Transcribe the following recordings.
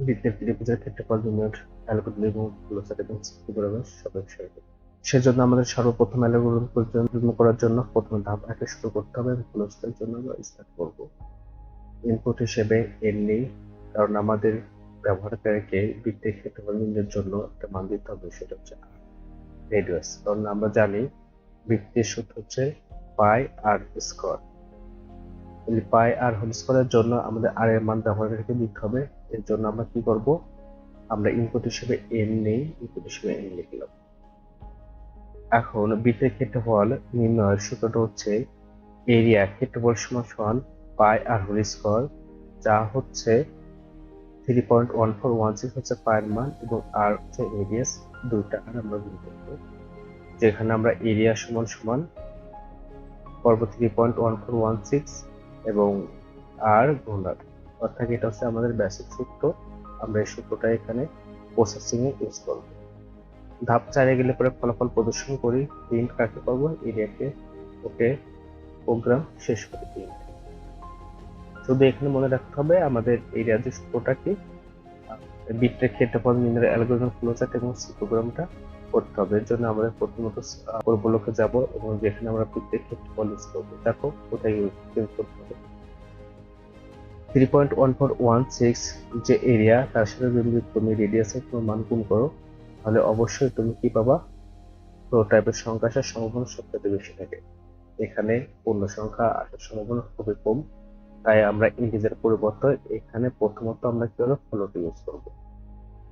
বৃত্তের ত্রিভুজের ক্ষেত্রফল নির্ণয়ের অ্যালগরিদম এবং ফ্লোচার্ট এবং সি প্রোগ্রামের সদস্য। সেজন্য আমাদের সর্বপ্রথম অ্যালগরিদম পরিচালনা করার জন্য প্রথম ধাপ একে শুরু করতে হবে এবং ফ্লোচার্টের জন্য আমরা স্টার্ট করব। ইনপুট হিসেবে এন নেই, কারণ আমাদের ব্যবহারকারীকে বৃত্তের ক্ষেত্রফল নির্ণয়ের জন্য একটা মান দিতে হবে, সেটা হচ্ছে রেডিয়াস। কারণ আমরা জানি বৃত্তের সূত্র হচ্ছে পাই আর স্কয়ার। পাই আর হোল স্কয়ারের জন্য আমাদের আর এর মান ব্যবহারকারীকে দিতে হবে। এর জন্য আমরা কি করব, আমরা ইনপুট হিসেবে এন নেই, ইনপুট হিসেবে এন লিখলাম। এখন বৃত্তের ক্ষেত্রফল নির্ণয়ের সূত্রটা হচ্ছে এরিয়া ক্ষেত্রফল সমান সমান পাই আর হোল স্কয়ার, যা হচ্ছে 3.1416 হচ্ছে পায়ের মান এবং আর হচ্ছে রেডিয়াস, দুইটা আর আমরা গুণ করব, যেখানে আমরা এরিয়া সমান সমান করব 3.1416 এবং আর গুণ আর, অর্থাৎ এটা হচ্ছে আমাদের বেসিক সূত্র। আমরা এই সূত্রটা এখানে প্রসেসিং এ ইউজ করব। ধাপ 4 গেলে পরে ফলাফল প্রদর্শন করি। প্রিন্ট কাকে করব, এরিয়াকে। ওকে, প্রোগ্রাম শেষ করে প্রিন্ট। শুধু এখানে মনে রাখতে হবে আমাদের এরিয়া যে সূত্রটা কি, বৃত্তের ক্ষেত্রফল নির্ণয়ের অ্যালগরিদম ফ্লোচার্ট এবং সি প্রোগ্রামটা করতে হবে। এর জন্য আমরা প্রথমত ব্লকে যাব এবং যেখানে আমরা বৃত্তের ক্ষেত্রফল ইউজ করবো, দেখো কোথায় ইউজ করতে হবে। 3.1416 যে এরিয়া, তার সাথে যদি তুমি রেডিয়াসের কোনো মান গুণ করো, তাহলে অবশ্যই তুমি কি পাবা, প্রোটোটাইপের সংখ্যা আসার সম্ভাবনা সবচেয়ে বেশি থাকে। এখানে পূর্ণ সংখ্যা আসার সম্ভাবনা খুবই কম, তাই আমরা ইন্টিজার পরিবর্তে এখানে প্রথমত আমরা কি হলো ফ্লোট ইউজ করব,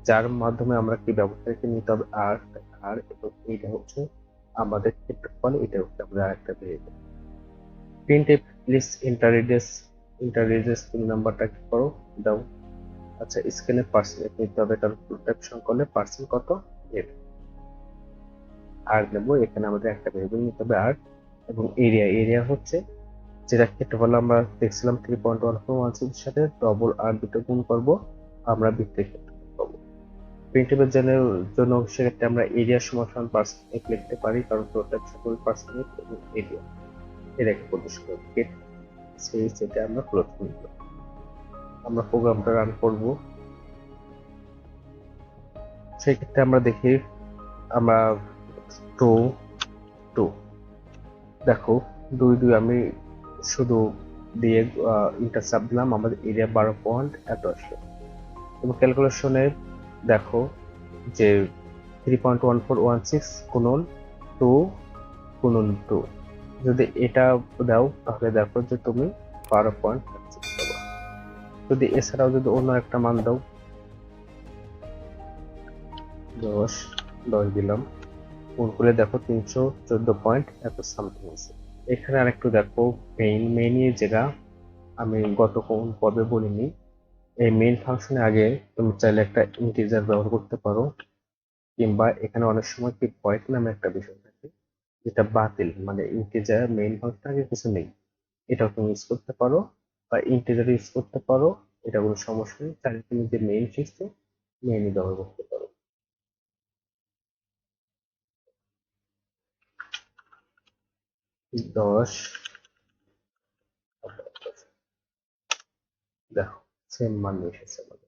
যার মাধ্যমে আমরা কি ব্যবহারকে নিতে হবে আর আর এবং এইটা হচ্ছে আমাদের ক্ষেত্রফল, এটা হচ্ছে আমাদের আরেকটা ভেরিয়েবল। প্রিন্টএফ লিস্ট ইন্টাররেডিয়াস তুমি নাম্বারটা কি করো, দাও। আচ্ছা, স্ক্যানে পার্সেন্ট নিতে হবে, কারণ ফুল টাইপ সংকলনে পার্সেন্ট কত, এর আর নেব। এখানে আমাদের একটা ভেরিয়েবল নিতে হবে আর, এবং এরিয়া হচ্ছে যেটা ক্ষেত্রফল আমরা দেখছিলাম 3.1416 এর সাথে ডবল আর দুটো গুণ করব, আমরা বৃত্তের ক্ষেত্রফল পাবো। প্রিন্টেবল জন্য সেক্ষেত্রে আমরা এরিয়া সমান পার্সেন্ট লিখতে পারি, কারণ প্রোডাক্ট সকল পার্সেন্ট এবং এরিয়া এটাকে প্রদর্শন করব। গেট সেই সেটা আমরা প্রথম লিখব। আমরা প্রোগ্রামটা রান করব। সেই ক্ষেত্রে আমরা দেখি আমরা টু টু দেখো 2 আমি শুধু দিয়ে ইন্টারসাপ দিলাম, আমাদের এরিয়া 12 পয়েন্ট এত আসলো। এবং ক্যালকুলেশনে দেখো যে 3.1416 গুণন 2 গুণন 2, যদি এটা দাও তাহলে দেখো যে তুমি 12.56 পাবা। যদি এছাড়াও যদি অন্য একটা মান দাও, 10 দিলাম, গুণ করে দেখো 314 পয়েন্ট এত সামথিং আছে। এখানে আরেকটু দেখো মেইন যেটা আমি গত কোন পর্বে বলিনি, এই মেইন ফাংশনে আগে তুমি চাইলে একটা ইন্টিজার ব্যবহার করতে পারো, কিংবা এখানে অনেক সময় কি ভয়েড নামে একটা বিষয় থাকে, যেটা বাতিল, মানে ইন্টিজার মেইন ফাংশন আগে কিছু নেই, এটাও তুমি ইউজ করতে পারো, বা ইন্টিজার ইউজ করতে পারো, এটা কোনো সমস্যা নেই। চাইলে তুমি যে মেইন শিখছো মেইনই ব্যবহার করতে পারো। 10 দেখো সেম মান এসেছে আমাদের।